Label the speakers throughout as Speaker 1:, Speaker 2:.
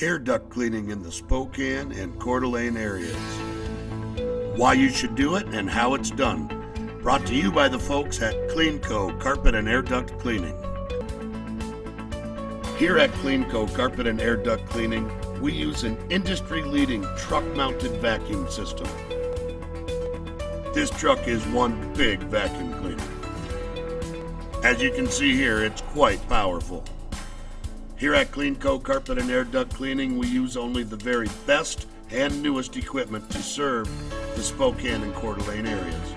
Speaker 1: air duct cleaning in the Spokane and Coeur areas. Why you should do it and how it's done. Brought to you by the folks at CleanCo Carpet and Air Duct Cleaning. Here at CleanCo Carpet and Air Duct Cleaning, we use an industry-leading truck-mounted vacuum system. This truck is one big vacuum cleaner. As you can see here, it's quite powerful. Here at CleanCo Carpet and Air Duct Cleaning, we use only the very best and newest equipment to serve the Spokane and Coeur areas.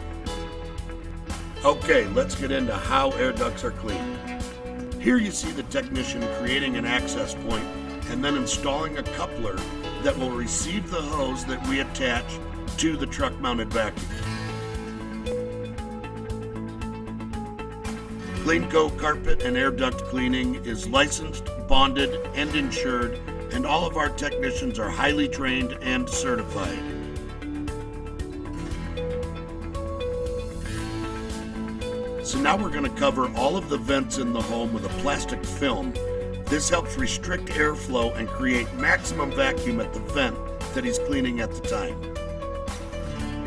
Speaker 1: Okay, let's get into how air ducts are cleaned. Here you see the technician creating an access point and then installing a coupler that will receive the hose that we attach to the truck-mounted vacuum. CleanCo Carpet and Air Duct Cleaning is licensed, bonded, and insured, and all of our technicians are highly trained and certified. So now we're going to cover all of the vents in the home with a plastic film. This helps restrict airflow and create maximum vacuum at the vent that he's cleaning at the time.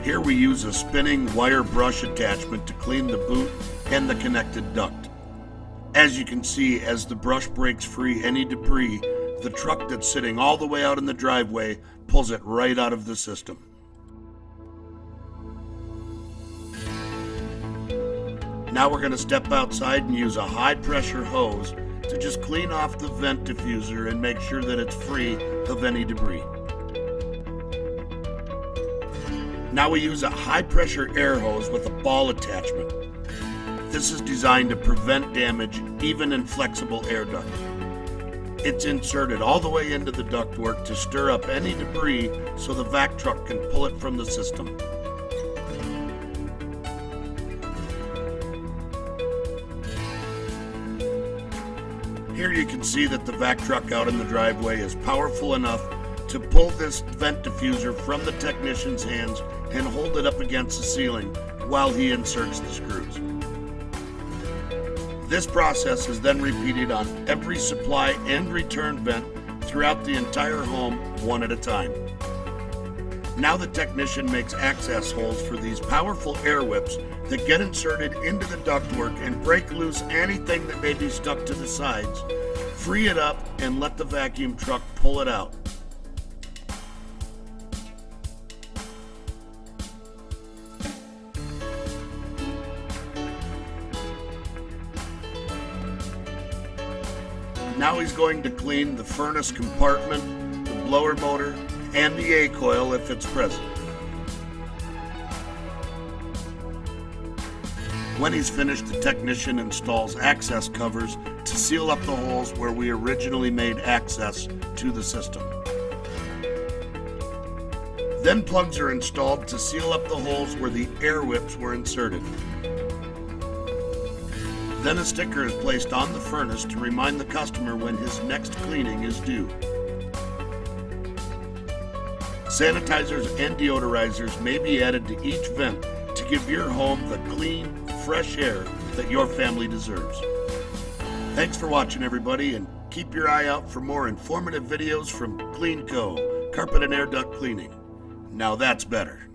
Speaker 1: Here we use a spinning wire brush attachment to clean the boot and the connected duct. As you can see, as the brush breaks free any debris, the truck that's sitting all the way out in the driveway pulls it right out of the system. Now we're going to step outside and use a high pressure hose to just clean off the vent diffuser and make sure that it's free of any debris. Now we use a high pressure air hose with a ball attachment. This is designed to prevent damage even in flexible air duct. It's inserted all the way into the ductwork to stir up any debris so the vac truck can pull it from the system. Here you can see that the vac truck out in the driveway is powerful enough to pull this vent diffuser from the technician's hands and hold it up against the ceiling while he inserts the screws. This process is then repeated on every supply and return vent throughout the entire home, one at a time. Now the technician makes access holes for these powerful air whips that get inserted into the ductwork and break loose anything that may be stuck to the sides, free it up, and let the vacuum truck pull it out. Now he's going to clean the furnace compartment, the blower motor, and the A-coil if it's present. When he's finished, the technician installs access covers to seal up the holes where we originally made access to the system. Then plugs are installed to seal up the holes where the air whips were inserted. Then a sticker is placed on the furnace to remind the customer when his next cleaning is due. Sanitizers and deodorizers may be added to each vent to give your home the clean, fresh air that your family deserves. Thanks for watching, everybody, and keep your eye out for more informative videos from CleanCo Carpet and Air Duct Cleaning. Now that's better.